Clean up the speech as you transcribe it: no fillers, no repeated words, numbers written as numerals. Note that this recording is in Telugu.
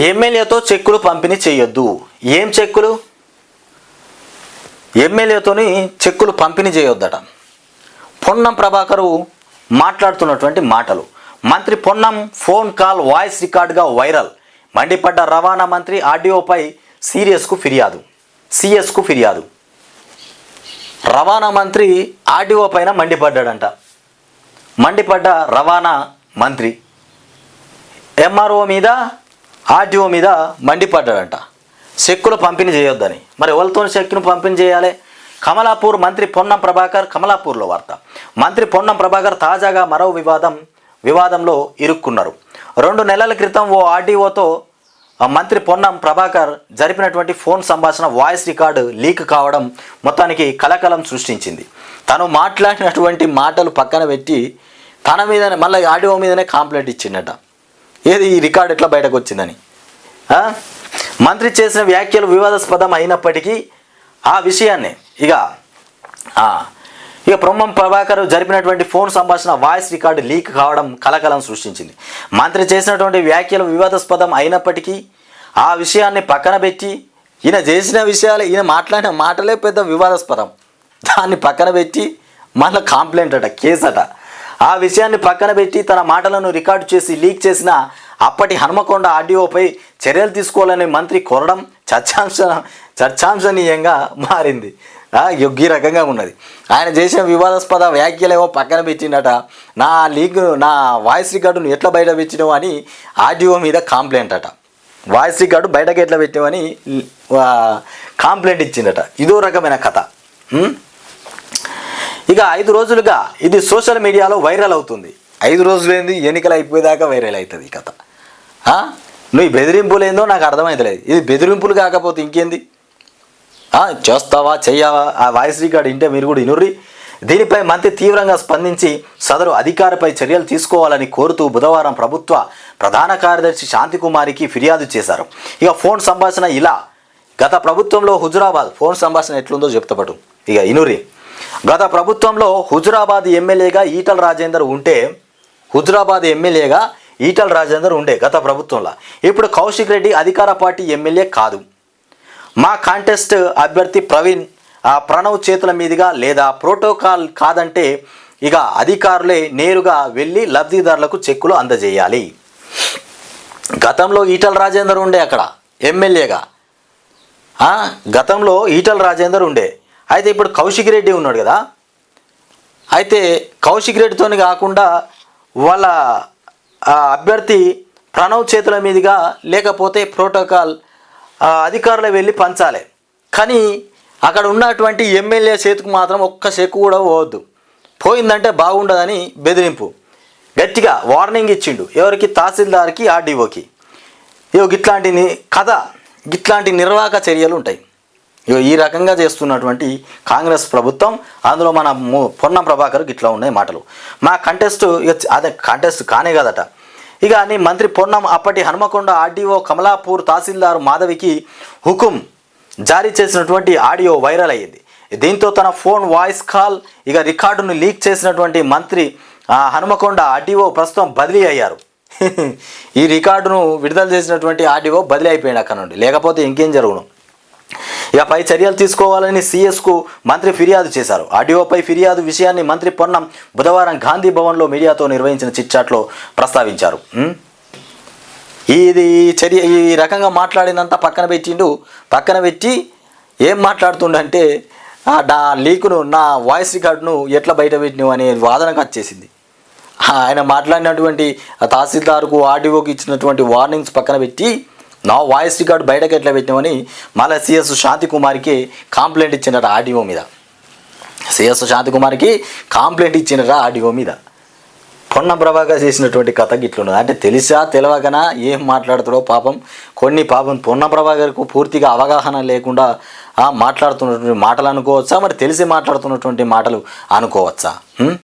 ఎమ్మెల్యేతో చెక్కులు పంపిణీ చేయొద్దు. ఏం చెక్కులు? ఎమ్మెల్యేతోని చెక్కులు పంపిణీ చేయొద్దట. పొన్నం ప్రభాకరు మాట్లాడుతున్నటువంటి మాటలు. మంత్రి పొన్నం ఫోన్ కాల్ వాయిస్ రికార్డుగా వైరల్. మండిపడ్డ రవాణా మంత్రి ఆడియోపై సిఎస్కు ఫిర్యాదు. రవాణా మంత్రి ఆడియో పైన మండిపడ్డాడంట. మండిపడ్డ రవాణా మంత్రి ఎంఆర్ఓ మీద ఆర్టీఓ మీద మండిపడ్డాడంట. చెక్కులు పంపిణీ చేయొద్దని. మరి ఎవరితో చెక్కును పంపిణీ చేయాలి? కమలాపూర్ మంత్రి పొన్నం ప్రభాకర్. కమలాపూర్లో వార్త. మంత్రి పొన్నం ప్రభాకర్ తాజాగా మరో వివాదంలో ఇరుక్కున్నారు. 2 నెలల క్రితం ఓ ఆర్టీఓతో మంత్రి పొన్నం ప్రభాకర్ జరిపినటువంటి ఫోన్ సంభాషణ వాయిస్ రికార్డు లీక్ కావడం మొత్తానికి కలకలం సృష్టించింది. తను మాట్లాడినటువంటి మాటలు పక్కన పెట్టి తన మీదనే మళ్ళీ ఆడియో మీదనే కంప్లైంట్ ఇచ్చిండట. ఏది ఈ రికార్డు ఎట్లా బయటకు వచ్చిందని. మంత్రి చేసిన వ్యాఖ్యలు వివాదాస్పదం అయినప్పటికీ ఆ విషయాన్ని ఇక పొన్నం ప్రభాకర్ జరిపినటువంటి ఫోన్ సంభాషణ వాయిస్ రికార్డు లీక్ కావడం కలకలం సృష్టించింది. మంత్రి చేసినటువంటి వ్యాఖ్యలు వివాదాస్పదం అయినప్పటికీ ఆ విషయాన్ని పక్కన పెట్టి ఈయన చేసిన విషయాలు, ఈయన మాట్లాడిన మాటలే పెద్ద వివాదాస్పదం. దాన్ని పక్కన పెట్టి మళ్ళీ కంప్లైంట్ అట, కేసు అట. ఆ విషయాన్ని పక్కన పెట్టి తన మాటలను రికార్డు చేసి లీక్ చేసిన అప్పటి హనుమకొండ ఆడియోపై చర్యలు తీసుకోవాలని మంత్రి కోరడం చర్చాంశనీయంగా మారింది. ఈ రకంగా ఉన్నది. ఆయన చేసిన వివాదాస్పద వ్యాఖ్యలేమో పక్కన పెట్టిండట. నా వాయిస్ రికార్డును ఎట్లా బయట పెట్టినావు అని ఆడియో మీద కంప్లైంట్ అట. వాయిస్ రికార్డు బయటకు ఎట్లా పెట్టామని కంప్లైంట్ ఇచ్చిండట. ఇదో రకమైన కథ. ఇక 5 రోజులుగా ఇది సోషల్ మీడియాలో వైరల్ అవుతుంది. 5 రోజులైంది, ఎన్నికలు అయిపోయేదాకా వైరల్ అవుతుంది ఈ కథ. నువ్వు బెదిరింపులు ఏందో నాకు అర్థమవుతలేదు. ఇది బెదిరింపులు కాకపోతే ఇంకేంది? చేస్తావా చెయ్యావా? ఆ వాయిస్ రికార్డు ఇంటే మీరు కూడా ఇనుర్రి. దీనిపై మంత్రి తీవ్రంగా స్పందించి సదరు అధికారిపై చర్యలు తీసుకోవాలని కోరుతూ బుధవారం ప్రభుత్వ ప్రధాన కార్యదర్శి శాంతికుమారికి ఫిర్యాదు చేశారు. ఇక ఫోన్ సంభాషణ ఇలా. గత ప్రభుత్వంలో హుజురాబాద్ ఫోన్ సంభాషణ ఎట్లుందో చెప్తాపటు. ఇక ఇనుర్రి. గత ప్రభుత్వంలో హుజురాబాద్ ఎమ్మెల్యేగా ఈటల రాజేందర్ ఉండే గత ప్రభుత్వంలో. ఇప్పుడు కౌశిక్ రెడ్డి అధికార పార్టీ ఎమ్మెల్యే కాదు. మా కాంటెస్ట్ అభ్యర్థి ప్రణవ్ చేతుల మీదుగా లేదా ప్రోటోకాల్ కాదంటే ఇక అధికారులే నేరుగా వెళ్ళి లబ్ధిదారులకు చెక్కులు అందజేయాలి. గతంలో ఈటల రాజేందర్ ఉండే అక్కడ ఎమ్మెల్యేగా. గతంలో ఈటల రాజేందర్ ఉండే. అయితే ఇప్పుడు కౌశిక్ రెడ్డి ఉన్నాడు కదా. అయితే కౌశిక్ రెడ్డితోని కాకుండా వాళ్ళ అభ్యర్థి ప్రణవ్ చేతుల మీదుగా లేకపోతే ప్రోటోకాల్ అధికారులు వెళ్ళి పంచాలి. కానీ అక్కడ ఉన్నటువంటి ఎమ్మెల్యే చేతికి మాత్రం ఒక్క చెక్కు కూడా పోవద్దు. పోయిందంటే బాగుండదని బెదిరింపు. గట్టిగా వార్నింగ్ ఇచ్చిండు. ఎవరికి? తహసీల్దార్కి, ఆర్డీఓకి. ఇట్లాంటి నిర్వాహక చర్యలు ఉంటాయి. ఈ రకంగా చేస్తున్నటువంటి కాంగ్రెస్ ప్రభుత్వం. అందులో మన పొన్నం ప్రభాకర్కి ఇట్లా ఉన్నాయి మాటలు. మా కంటెస్ట్ కానే కదట. ఇక అని మంత్రి పొన్నం అప్పటి హనుమకొండ ఆర్డీఓ కమలాపూర్ తహసీల్దార్ మాధవికి హుకుం జారీ చేసినటువంటి ఆడియో వైరల్ అయ్యింది. దీంతో తన ఫోన్ వాయిస్ కాల్ రికార్డును లీక్ చేసినటువంటి మంత్రి హనుమకొండ ఆర్డీఓ ప్రస్తుతం బదిలీ అయ్యారు. ఈ రికార్డును విడుదల చేసినటువంటి ఆర్డీఓ బదిలీ అయిపోయాడు అక్కడ నుండి. లేకపోతే ఇంకేం జరుగును. పై చర్యలు తీసుకోవాలని సిఎస్కు మంత్రి ఫిర్యాదు చేశారు. ఆడియోపై ఫిర్యాదు విషయాన్ని మంత్రి పొన్నం బుధవారం గాంధీ భవన్లో మీడియాతో నిర్వహించిన చిట్చాట్లో ప్రస్తావించారు. ఈ రకంగా మాట్లాడినంత పక్కన పెట్టి ఏం మాట్లాడుతుండంటే నా లీకును, నా వాయిస్ రికార్డును ఎట్లా బయట పెట్టినావు అనే వాదనకు వచ్చేసింది. ఆయన మాట్లాడినటువంటి తహసీల్దార్కు, ఆర్డీఓకి ఇచ్చినటువంటి వార్నింగ్స్ పక్కన పెట్టి నా వాయిస్ రికార్డు బయటకు ఎట్లా పెట్టినామని మళ్ళీ సిఎస్ శాంతికుమారికి కంప్లైంట్ ఇచ్చినట ఆడియో మీద. ఆడియో మీద పొన్నం ప్రభాకర్ చేసినటువంటి కథ గిట్లున్నది. అంటే తెలిసా తెలియకనా ఏం మాట్లాడుతాడో పాపం. పొన్నం ప్రభాకర్కు పూర్తిగా అవగాహన లేకుండా మాట్లాడుతున్నటువంటి మాటలు అనుకోవచ్చా, మరి తెలిసి మాట్లాడుతున్నటువంటి మాటలు అనుకోవచ్చా?